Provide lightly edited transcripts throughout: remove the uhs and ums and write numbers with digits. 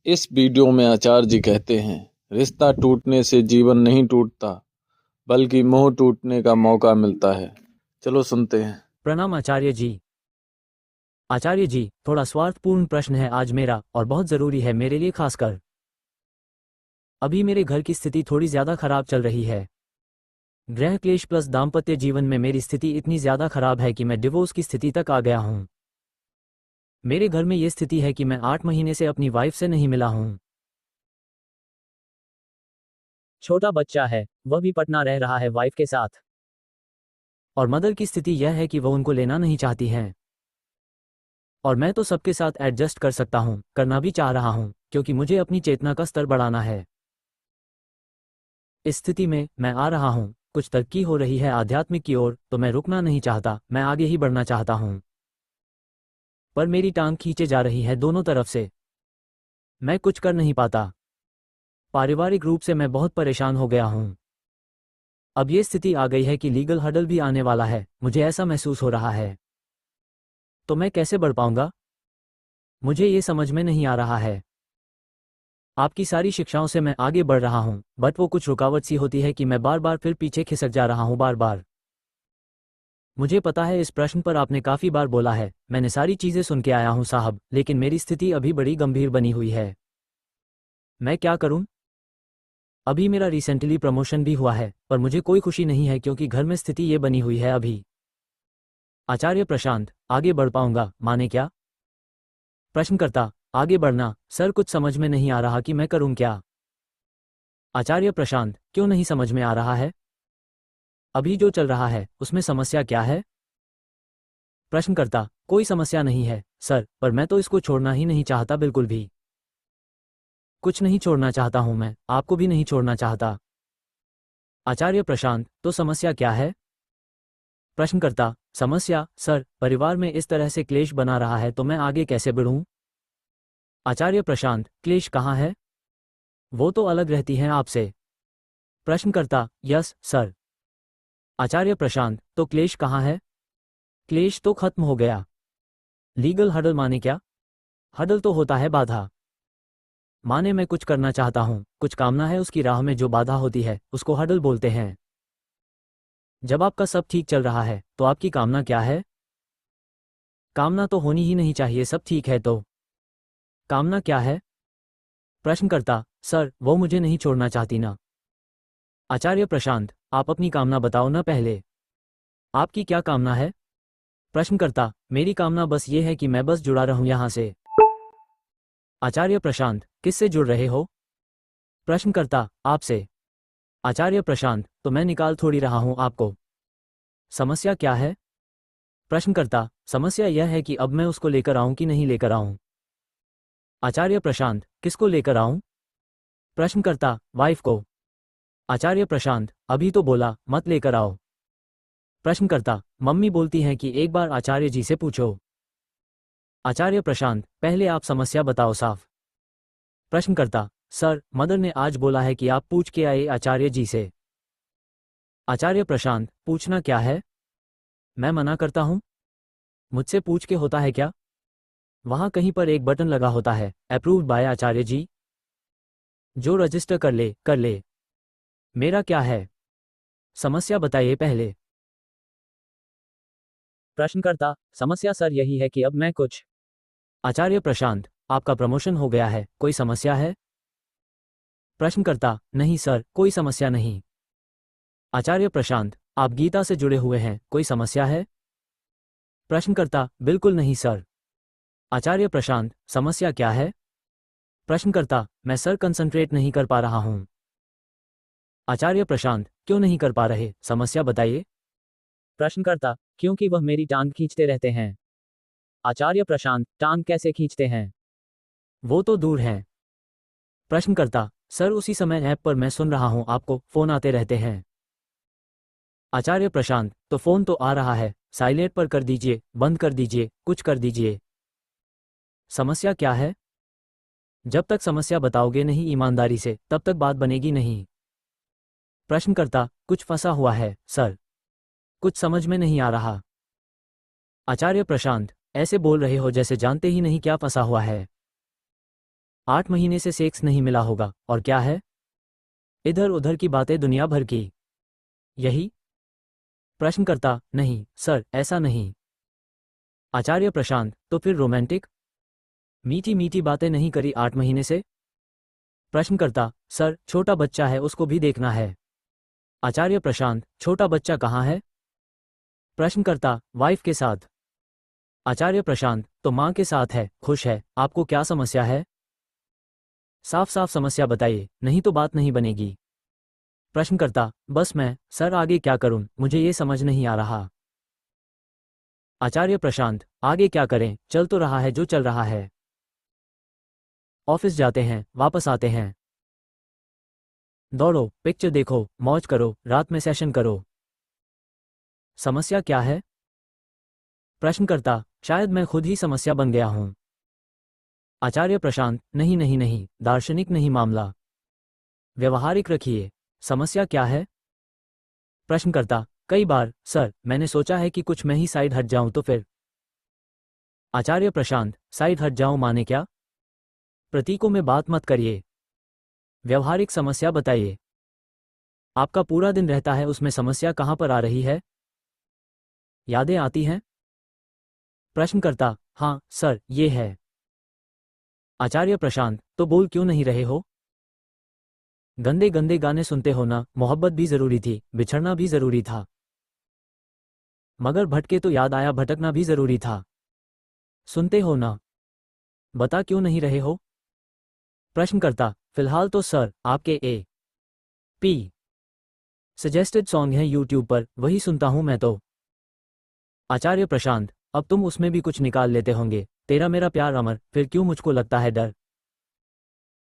इस वीडियो में आचार्य जी कहते हैं, रिश्ता टूटने से जीवन नहीं टूटता, बल्कि मोह टूटने का मौका मिलता है। चलो सुनते हैं। प्रणाम आचार्य जी। आचार्य जी, थोड़ा स्वार्थपूर्ण प्रश्न है आज मेरा, और बहुत ज़रूरी है मेरे लिए खासकर। अभी मेरे घर की स्थिति थोड़ी ज़्यादा खराब चल रही है। गृह क्लेश प्लस दाम्पत्य जीवन में मेरी स्थिति इतनी ज़्यादा खराब है कि मैं डिवोर्स की स्थिति तक आ गया हूँ। मेरे घर में ये स्थिति है कि मैं 8 महीने से अपनी वाइफ से नहीं मिला हूँ। छोटा बच्चा है, वह भी पटना रह रहा है वाइफ के साथ। और मदर की स्थिति यह है कि वह उनको लेना नहीं चाहती हैं। और मैं तो सबके साथ एडजस्ट कर सकता हूँ, करना भी चाह रहा हूँ, क्योंकि मुझे अपनी चेतना का स्तर बढ़ाना है। इस स्थिति में मैं आ रहा हूँ, कुछ तरक्की हो रही है आध्यात्मिक की ओर, तो मैं रुकना नहीं चाहता, मैं आगे ही बढ़ना चाहता हूँ। पर मेरी टांग खींचे जा रही है दोनों तरफ से। मैं कुछ कर नहीं पाता। पारिवारिक रूप से मैं बहुत परेशान हो गया हूँ। अब ये स्थिति आ गई है कि लीगल हर्डल भी आने वाला है, मुझे ऐसा महसूस हो रहा है। तो मैं कैसे बढ़ पाऊंगा? मुझे ये समझ में नहीं आ रहा है। आपकी सारी शिक्षाओं से मैं आगे बढ़ रहा हूँ, बट वो कुछ रुकावट सी होती है कि मैं बार बार फिर पीछे खिसक जा रहा हूँ बार बार। मुझे पता है इस प्रश्न पर आपने काफ़ी बार बोला है, मैंने सारी चीज़ें सुन के आया हूँ साहब, लेकिन मेरी स्थिति अभी बड़ी गंभीर बनी हुई है। मैं क्या करूँ? अभी मेरा रिसेंटली प्रमोशन भी हुआ है, पर मुझे कोई खुशी नहीं है क्योंकि घर में स्थिति ये बनी हुई है अभी। आचार्य प्रशांत, आगे बढ़ पाऊंगा माने क्या? प्रश्नकर्ता, आगे बढ़ना सर, कुछ समझ में नहीं आ रहा कि मैं करूं क्या। आचार्य प्रशांत, क्यों नहीं समझ में आ रहा है? अभी जो चल रहा है उसमें समस्या क्या है? प्रश्नकर्ता, कोई समस्या नहीं है सर, पर मैं तो इसको छोड़ना ही नहीं चाहता बिल्कुल भी। कुछ नहीं छोड़ना चाहता हूं मैं, आपको भी नहीं छोड़ना चाहता। आचार्य प्रशांत, तो समस्या क्या है? प्रश्नकर्ता, समस्या सर, परिवार में इस तरह से क्लेश बना रहा है तो मैं आगे कैसे बढ़ूं? आचार्य प्रशांत, क्लेश कहाँ है? वो तो अलग रहती हैं आपसे। प्रश्नकर्ता, यस सर। आचार्य प्रशांत, तो क्लेश कहाँ है? क्लेश तो खत्म हो गया। लीगल हडल माने क्या? हडल तो होता है बाधा। माने मैं कुछ करना चाहता हूँ, कुछ कामना है, उसकी राह में जो बाधा होती है उसको हडल बोलते हैं। जब आपका सब ठीक चल रहा है तो आपकी कामना क्या है? कामना तो होनी ही नहीं चाहिए, सब ठीक है तो कामना क्या है? प्रश्नकर्ता, सर वो मुझे नहीं छोड़ना चाहती ना। आचार्य प्रशांत, आप अपनी कामना बताओ ना पहले। आपकी क्या कामना है? प्रश्नकर्ता, मेरी कामना बस ये है कि मैं बस जुड़ा रहूं यहां से। आचार्य प्रशांत, किससे जुड़ रहे हो? प्रश्नकर्ता, आपसे। आचार्य प्रशांत, तो मैं निकाल थोड़ी रहा हूं आपको। समस्या क्या है? प्रश्नकर्ता, समस्या यह है कि अब मैं उसको लेकर आऊं कि नहीं लेकर आऊं। आचार्य प्रशांत, किसको लेकर आऊं? प्रश्नकर्ता, वाइफ को। आचार्य प्रशांत, अभी तो बोला मत लेकर आओ। प्रश्नकर्ता, मम्मी बोलती हैं कि एक बार आचार्य जी से पूछो। आचार्य प्रशांत, पहले आप समस्या बताओ साफ। प्रश्नकर्ता, सर मदर ने आज बोला है कि आप पूछ के आए आचार्य जी से। आचार्य प्रशांत, पूछना क्या है? मैं मना करता हूं? मुझसे पूछ के होता है क्या? वहां कहीं पर एक बटन लगा होता है, अप्रूव्ड बाय आचार्य जी। जो रजिस्टर कर ले कर ले। मेरा क्या है? समस्या बताइए पहले। प्रश्नकर्ता, समस्या सर यही है कि अब मैं कुछ। आचार्य प्रशांत, आपका प्रमोशन हो गया है, कोई समस्या है? प्रश्नकर्ता, नहीं सर, कोई समस्या नहीं। आचार्य प्रशांत, आप गीता से जुड़े हुए हैं, कोई समस्या है? प्रश्नकर्ता, बिल्कुल नहीं सर। आचार्य प्रशांत, समस्या क्या है? प्रश्नकर्ता, मैं सर कंसंट्रेट नहीं कर पा रहा हूं। आचार्य प्रशांत, क्यों नहीं कर पा रहे, समस्या बताइए। प्रश्नकर्ता, क्योंकि वह मेरी टांग खींचते रहते हैं। आचार्य प्रशांत, टांग कैसे खींचते हैं? वो तो दूर हैं। प्रश्नकर्ता, सर उसी समय ऐप पर मैं सुन रहा हूं आपको फोन आते रहते हैं। आचार्य प्रशांत, तो फोन तो आ रहा है, साइलेंट पर कर दीजिए, बंद कर दीजिए, कुछ कर दीजिए। समस्या क्या है? जब तक समस्या बताओगे नहीं ईमानदारी से, तब तक बात बनेगी नहीं। प्रश्नकर्ता, कुछ फंसा हुआ है सर, कुछ समझ में नहीं आ रहा। आचार्य प्रशांत, ऐसे बोल रहे हो जैसे जानते ही नहीं क्या फंसा हुआ है। 8 महीने से सेक्स नहीं मिला होगा, और क्या है? इधर उधर की बातें दुनिया भर की। यही? प्रश्नकर्ता: नहीं सर, ऐसा नहीं। आचार्य प्रशांत: तो फिर रोमांटिक मीठी मीठी बातें नहीं करी 8 महीने से? प्रश्नकर्ता: सर, छोटा बच्चा है, उसको भी देखना है। आचार्य प्रशांत: छोटा बच्चा कहाँ है? प्रश्नकर्ता: वाइफ के साथ। आचार्य प्रशांत: तो माँ के साथ है, खुश है, आपको क्या समस्या है? साफ साफ समस्या बताइए, नहीं तो बात नहीं बनेगी। प्रश्नकर्ता: बस मैं, सर आगे क्या करूं, मुझे ये समझ नहीं आ रहा। आचार्य प्रशांत: आगे क्या करें, चल तो रहा है जो चल रहा है। ऑफिस जाते हैं, वापस आते हैं। दौड़ो, पिक्चर देखो, मौज करो, रात में सेशन करो। समस्या क्या है? प्रश्नकर्ता: शायद मैं खुद ही समस्या बन गया हूं। आचार्य प्रशांत: नहीं नहीं नहीं, दार्शनिक नहीं मामला, व्यवहारिक रखिए। समस्या क्या है? प्रश्नकर्ता: कई बार सर, मैंने सोचा है कि कुछ मैं ही साइड हट जाऊं तो फिर। आचार्य प्रशांत: साइड हट जाऊं माने क्या? प्रतीकों में बात मत करिए, व्यवहारिक समस्या बताइए। आपका पूरा दिन रहता है, उसमें समस्या कहां पर आ रही है? यादें आती हैं? प्रश्नकर्ता: हाँ सर, ये है। आचार्य प्रशांत: तो बोल क्यों नहीं रहे हो? गंदे गंदे गाने सुनते हो ना, मोहब्बत भी जरूरी थी, बिछड़ना भी जरूरी था। मगर भटके तो याद आया, भटकना भी जरूरी था। सुनते हो ना? बता क्यों नहीं रहे हो? प्रश्नकर्ता: फिलहाल तो सर, आपके पी सजेस्टेड सॉन्ग हैं यूट्यूब पर, वही सुनता हूं मैं तो। आचार्य प्रशांत: अब तुम उसमें भी कुछ निकाल लेते होंगे, तेरा मेरा प्यार अमर, फिर क्यों मुझको लगता है डर?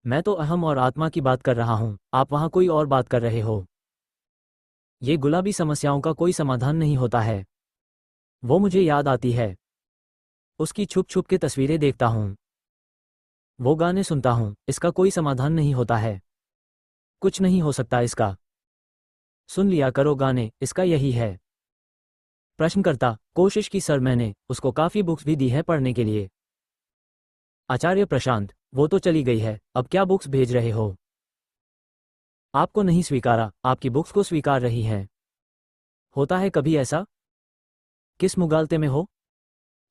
मैं तो अहम और आत्मा की बात कर रहा हूं, आप वहां कोई और बात कर रहे हो। ये गुलाबी समस्याओं का कोई समाधान नहीं होता है। वो मुझे याद आती है, उसकी छुप छुप के तस्वीरें देखता हूं, वो गाने सुनता हूं, इसका कोई समाधान नहीं होता है। कुछ नहीं हो सकता इसका। सुन लिया करो गाने, इसका यही है। प्रश्नकर्ता: कोशिश की सर मैंने, उसको काफ़ी बुक्स भी दी है पढ़ने के लिए। आचार्य प्रशांत: वो तो चली गई है, अब क्या बुक्स भेज रहे हो? आपको नहीं स्वीकारा, आपकी बुक्स को स्वीकार रही हैं। होता है कभी ऐसा? किस मुगालते में हो?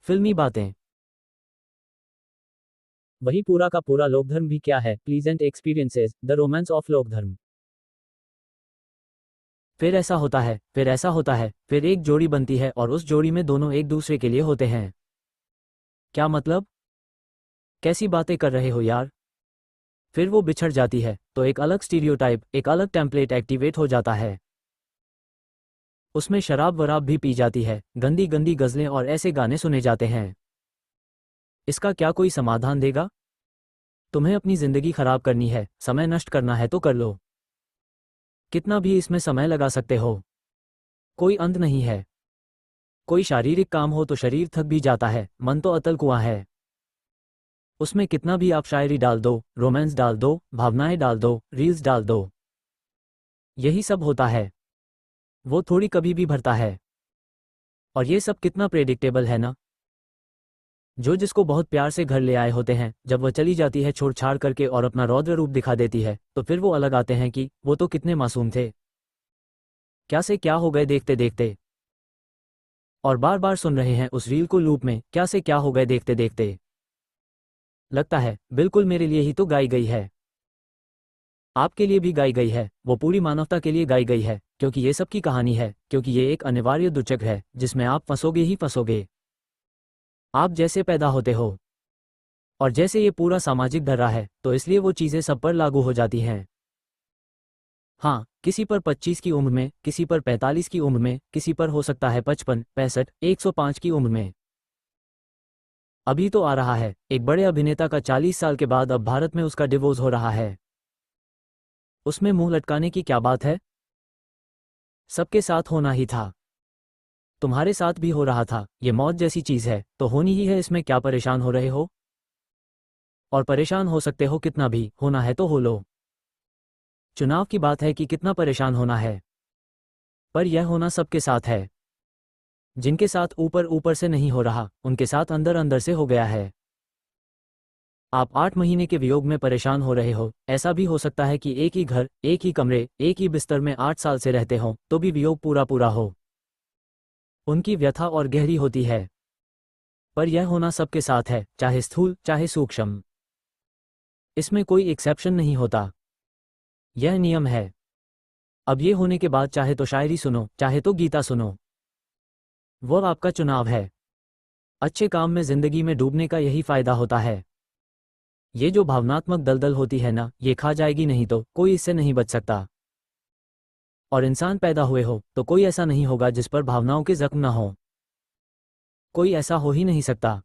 फिल्मी बातें। वही पूरा का पूरा लोकधर्म भी क्या है, pleasant experiences, the romance of लोकधर्म। फिर ऐसा होता है, फिर ऐसा होता है, फिर एक जोड़ी बनती है और उस जोड़ी में दोनों एक दूसरे के लिए होते हैं। क्या मतलब? कैसी बातें कर रहे हो यार? फिर वो बिछड़ जाती है, तो एक अलग स्टीरियोटाइप, एक अलग टेम्पलेट एक्टिवेट हो जाता है। उसमें शराब वराब भी पी जाती है, गंदी गंदी गज़लें और ऐसे गाने सुने जाते हैं। इसका क्या कोई समाधान देगा? तुम्हें अपनी जिंदगी खराब करनी है, समय नष्ट करना है तो कर लो। कितना भी इसमें समय लगा सकते हो, कोई अंत नहीं है। कोई शारीरिक काम हो तो शरीर थक भी जाता है, मन तो अतल कुआं है। उसमें कितना भी आप शायरी डाल दो, रोमांस डाल दो, भावनाएं डाल दो, रील्स डाल दो, यही सब होता है। वो थोड़ी कभी भी भरता है। और ये सब कितना प्रेडिक्टेबल है ना। जो जिसको बहुत प्यार से घर ले आए होते हैं, जब वह चली जाती है छोड़ छाड़ करके और अपना रौद्र रूप दिखा देती है, तो फिर वो अलग आते हैं कि वो तो कितने मासूम थे, क्या से क्या हो गए देखते देखते। और बार बार सुन रहे हैं उस रील को लूप में, क्या से क्या हो गए देखते देखते। लगता है बिल्कुल मेरे लिए ही तो गाई गई है। आपके लिए भी गाई गई है, वो पूरी मानवता के लिए गाई गई है, क्योंकि ये सबकी कहानी है, क्योंकि ये एक अनिवार्य दुचक्र है जिसमें आप फंसोगे ही फंसोगे। आप जैसे पैदा होते हो और जैसे ये पूरा सामाजिक धर्रा है, तो इसलिए वो चीज़ें सब पर लागू हो जाती हैं। हाँ, किसी पर 25 की उम्र में, किसी पर 45 की उम्र में, किसी पर हो सकता है 55, 65, 105 की उम्र में। अभी तो आ रहा है एक बड़े अभिनेता का 40 साल के बाद, अब भारत में उसका डिवोर्स हो रहा है। उसमें मुंह लटकाने की क्या बात है? सबके साथ होना ही था, तुम्हारे साथ भी हो रहा था, ये मौत जैसी चीज है तो होनी ही है, इसमें क्या परेशान हो रहे हो? और परेशान हो सकते हो कितना भी, होना है तो हो लो। चुनाव की बात है कि कितना परेशान होना है, पर यह होना सबके साथ है। जिनके साथ ऊपर ऊपर से नहीं हो रहा, उनके साथ अंदर अंदर से हो गया है। आप 8 महीने के वियोग में परेशान हो रहे हो। ऐसा भी हो सकता है कि एक ही घर, एक ही कमरे, एक ही बिस्तर में 8 साल से रहते हो तो भी वियोग पूरा हो। उनकी व्यथा और गहरी होती है, पर यह होना सबके साथ है, चाहे स्थूल चाहे सूक्ष्म। इसमें कोई एक्सेप्शन नहीं होता, यह नियम है। अब ये होने के बाद चाहे तो शायरी सुनो, चाहे तो गीता सुनो, वो आपका चुनाव है। अच्छे काम में जिंदगी में डूबने का यही फायदा होता है। ये जो भावनात्मक दलदल होती है ना, ये खा जाएगी नहीं तो कोई इससे नहीं बच सकता। और इंसान पैदा हुए हो तो कोई ऐसा नहीं होगा जिस पर भावनाओं के जख्म ना हो। कोई ऐसा हो ही नहीं सकता।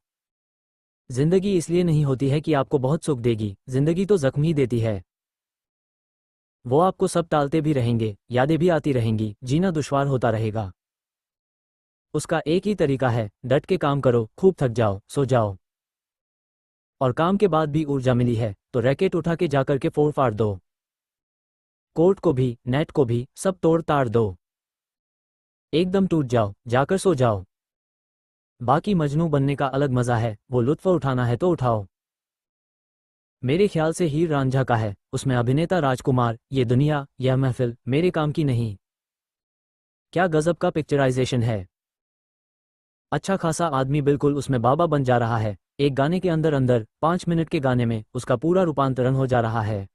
जिंदगी इसलिए नहीं होती है कि आपको बहुत सुख देगी, जिंदगी तो जख्म ही देती है। वो आपको सब टालते भी रहेंगे, यादें भी आती रहेंगी, जीना दुश्वार होता रहेगा। उसका एक ही तरीका है, डट के काम करो, खूब थक जाओ, सो जाओ। और काम के बाद भी ऊर्जा मिली है तो रैकेट उठा के जाकर के फोड़ फाड़ दो। कोर्ट को भी, नेट को भी, सब तोड़ ताड़ दो। एकदम टूट जाओ, जाकर सो जाओ। बाकी मजनू बनने का अलग मजा है, वो लुत्फ उठाना है तो उठाओ। मेरे ख्याल से हीर रांझा का है, उसमें अभिनेता राजकुमार, ये दुनिया, यह महफिल मेरे काम की नहीं। क्या गजब का पिक्चराइजेशन है। अच्छा खासा आदमी बिल्कुल उसमें बाबा बन जा रहा है। एक गाने के अंदर अंदर 5 मिनट के गाने में उसका पूरा रूपांतरण हो जा रहा है।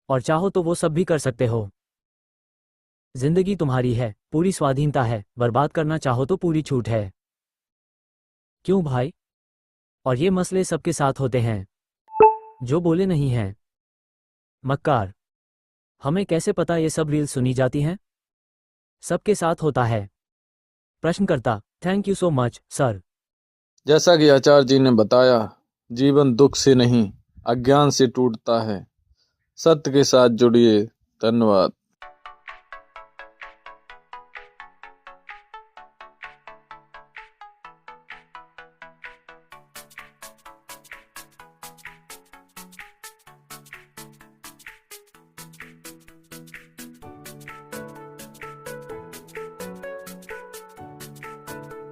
और चाहो तो वो सब भी कर सकते हो। जिंदगी तुम्हारी है, पूरी स्वाधीनता है, बर्बाद करना चाहो तो पूरी छूट है। क्यों भाई? और ये मसले सबके साथ होते हैं, जो बोले नहीं हैं। मक्कार, हमें कैसे पता ये सब रील्स सुनी जाती हैं? सबके साथ होता है। प्रश्नकर्ता, thank you so much sir. जैसा कि आचार्य जी ने बताया, जीवन दुख से नहीं, अज्ञान से टूटता है। सत्य के साथ जुड़िए। धन्यवाद।